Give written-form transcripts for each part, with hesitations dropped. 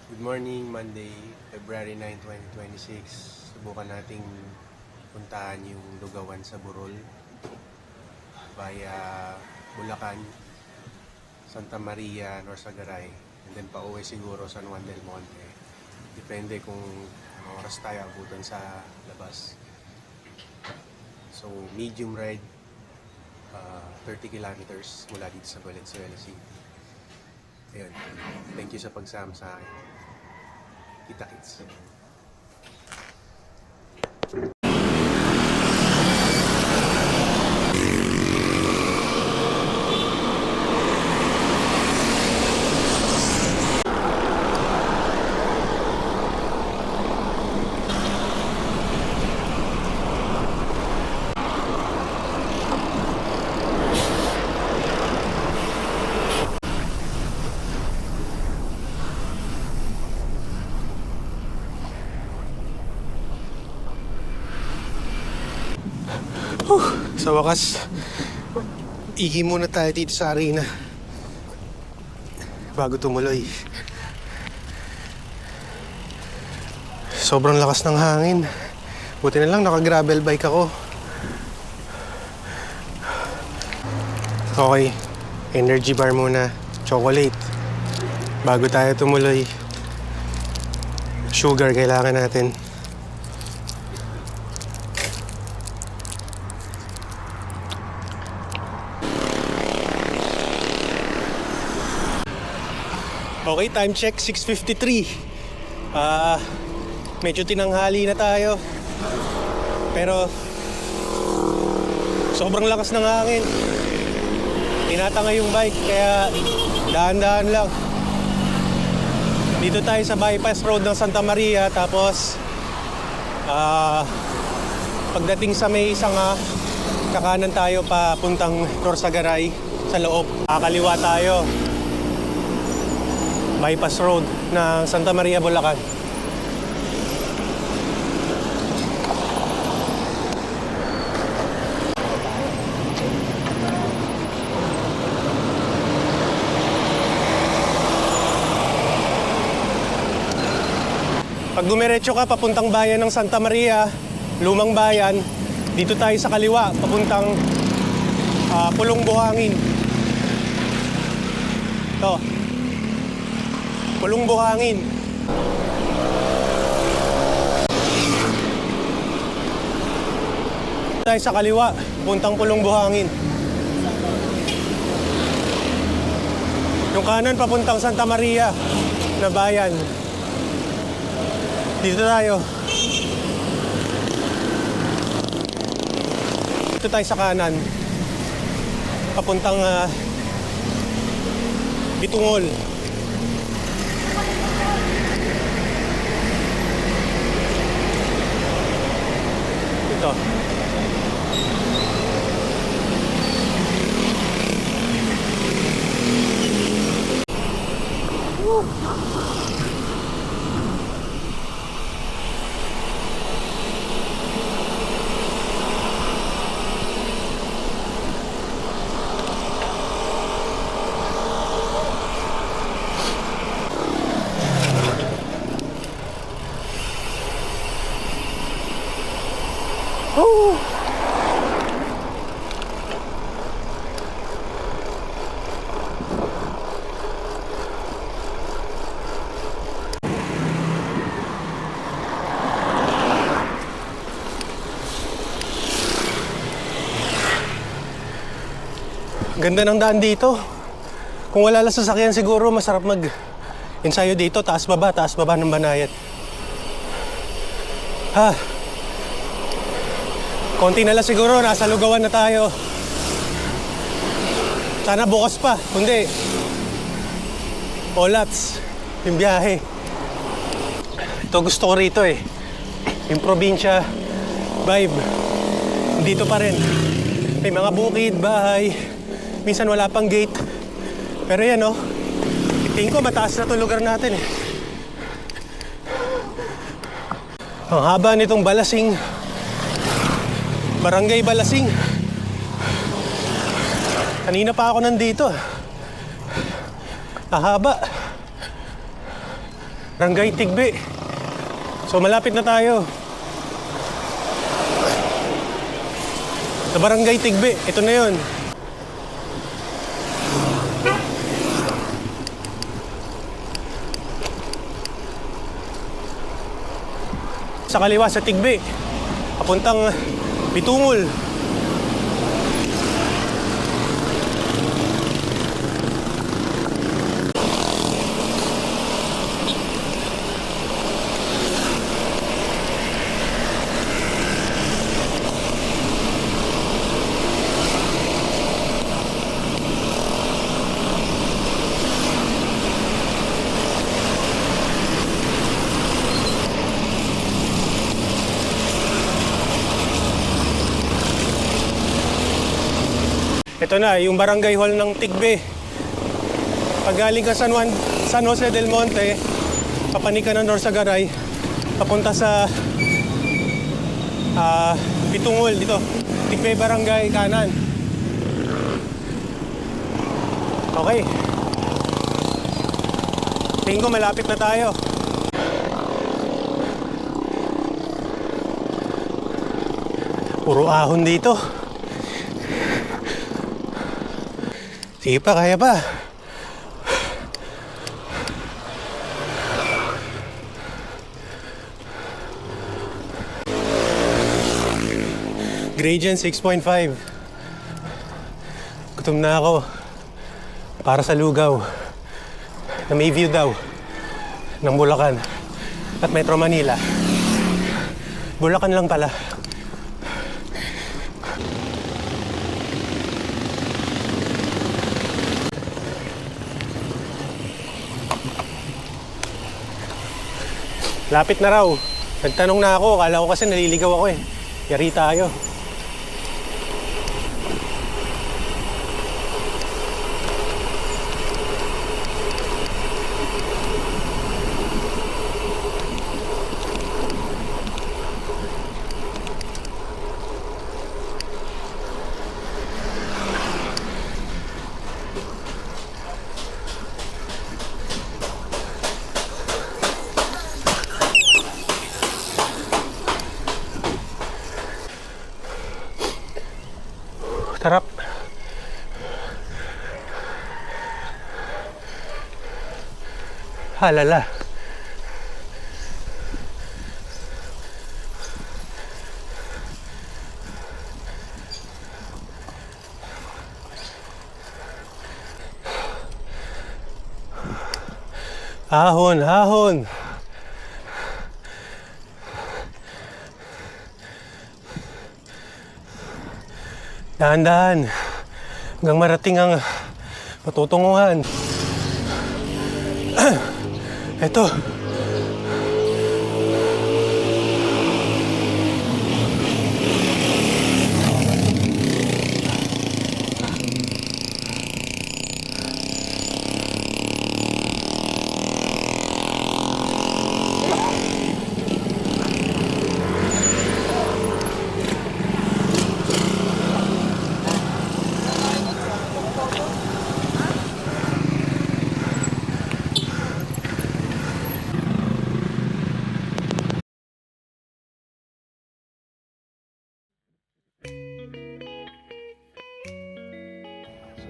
Good morning, Monday, February 9, 2026. Subukan nating puntahan yung Lugawan sa Burol via Bulacan, Santa Maria, Norsagaray, and then pauwi siguro San Juan del Monte. Depende kung anong oras tayo abutan sa labas. So, medium ride, 30 kilometers mula dito sa Valenzuela City. Ayun, thank you sa pagsama sa akin. Kita-kits. Sa wakas, ihi muna tayo dito sa arena bago tumuloy. Sobrang lakas ng hangin. Buti na lang naka-gravel bike ako. Okay, energy bar muna, chocolate. Bago tayo tumuloy, sugar kailangan natin. Okay, time check, 6:53. Medyo tinanghali na tayo. Pero sobrang lakas ng hangin. Tinatanga yung bike, kaya dahan-dahan lang. Dito tayo sa bypass road ng Santa Maria. Tapos pagdating sa may Sanga, kakanan tayo papuntang Norsagaray sa loob. Kakaliwa tayo. Bypass road ng Santa Maria, Bulacan. Pag dumiretso ka papuntang bayan ng Santa Maria, lumang bayan, dito tayo sa kaliwa, papuntang Pulong Buhangin. Ito. Pulong Buhangin. Tayo sa kaliwa, puntang Pulong Buhangin. Yung kanan papuntang Santa Maria na bayan. Dito tayo. Dito tayo sa kanan. Papuntang Bitungol. Ito. Oh! Ganda ng daan dito. Kung wala lang sasakyan siguro masarap mag-ensayo dito, taas baba ng Banayad. Konti na lang siguro, nasa Lugawan na tayo. Sana bukas pa, kundi olats yung biyahe. Ito gusto ko rito eh. Yung probinsya vibe. Dito pa rin. May mga bukid, bahay. Minsan wala pang gate. Pero yan oh. Tingin ko mataas na itong lugar natin eh. Ang haba nitong Balasing. Barangay Balasing. Kanina pa ako nandito. Ahaba. Barangay Tigbe. So malapit na tayo. Sa Barangay Tigbe, ito na yun. Sa kaliwa sa Tigbe, papuntang Bitungol. Ito na, yung barangay hall ng Tigbe. Pag galing ka San Jose del Monte, papanik ka ng Norsagaray, papunta sa Bitungol dito. Tigbe barangay kanan. Okay. Tingin ko malapit na tayo. Puro ahon dito. Sige pa, kaya pa. Gradient 6.5. Gutom na ako. Para sa lugaw. Na may view daw. Ng Bulacan. At Metro Manila. Bulacan lang pala. Lapit na raw. Nagtanong na ako. Kala ko kasi naliligaw ako eh. Yari tayo. Sarap. Halala. Ahon, ahon. Dahan-dahan hanggang marating ang patutunguhan. Eto.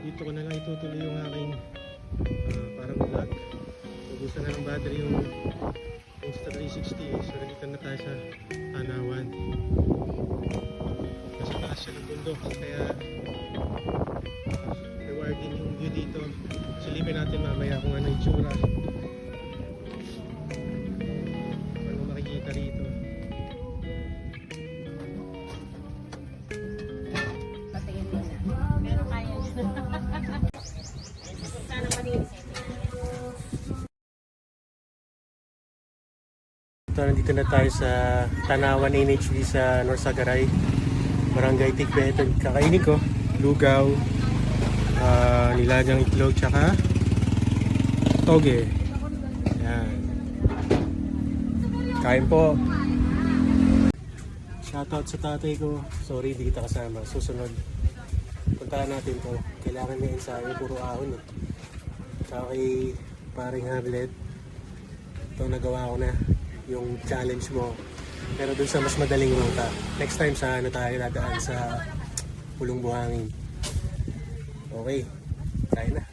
Dito ko na lang itutuloy yung aking parang vlog. Ubusan na ng battery yung Insta360. So nandito na tayo sa Tanawan. Nasa taas siya ng bundok. Kaya rewarding yung view dito. Silipin natin mamaya kung ano yung tsura. Ano makikita rito. Nandito na tayo sa Tanawan NHD sa Norsagaray, Barangay Tigbe. Ito kakainin ko, lugaw, nilagang itlog, tsaka toge. Yan. Kain po. Shoutout sa tatay ko. Sorry, hindi kita kasama. Susunod, puntahan natin to. Kailangan niya ensayo, puro ahon eh. Tsaka kay paring Harlet. ito nagawa ko na yung challenge mo. Pero dun sa mas madaling ruta. Next time sa ano tayo dadaan sa Pulong Buhangin. Okay, tayo na.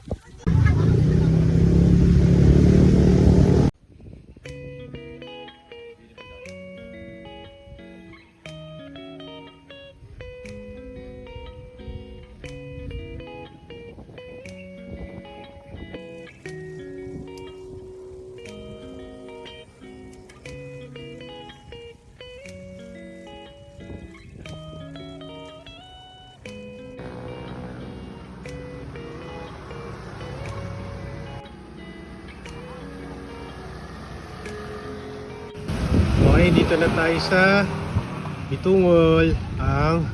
Okay, dito na tayo sa Bitungol, ang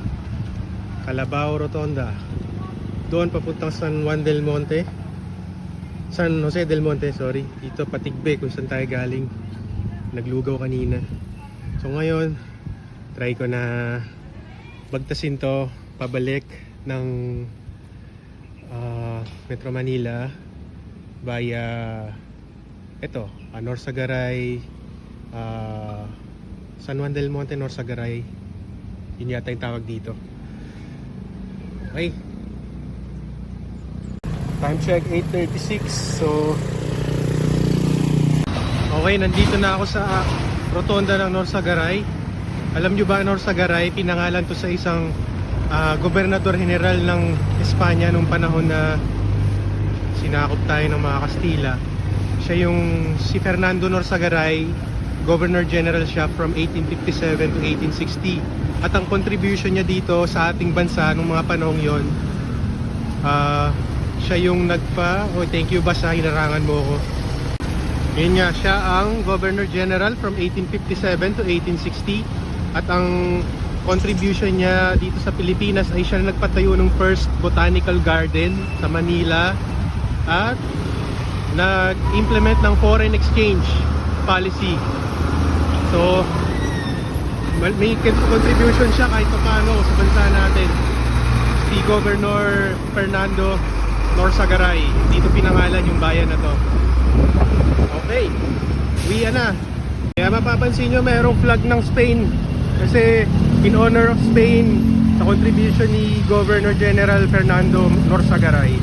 Calabao Rotonda. Doon papuntang San Juan del Monte. San Jose del Monte, sorry. Dito Patigbe kung saan tayo galing. Naglugaw kanina. So ngayon, try ko na bagtasin to pabalik ng Metro Manila via ito, Norsagaray, San Juan del Monte, Norsagaray. Yun yata yung tawag dito. Okay, time check 8:36. So okay, nandito na ako sa rotonda ng Norsagaray. Alam nyo ba, Norsagaray, pinangalan to sa isang gobernador general ng Espanya nung panahon na sinakop tayo ng mga Kastila. Siya yung si Fernando Norsagaray. Governor General siya from 1857 to 1860. At ang contribution niya dito sa ating bansa nung mga panahong yon, siya yung thank you ba sa hinarangan mo ko. Yun nga, siya ang Governor General from 1857 to 1860. At ang contribution niya dito sa Pilipinas ay siya na nagpatayo ng first botanical garden sa Manila at nag-implement ng foreign exchange policy. So, may contribution siya kahit paano sa bansa natin. Si Governor Fernando Norsagaray. Dito pinangalan yung bayan na to. Okay, uwi na. Kaya mapapansin nyo mayroong flag ng Spain. Kasi in honor of Spain, sa contribution ni Governor General Fernando Norsagaray.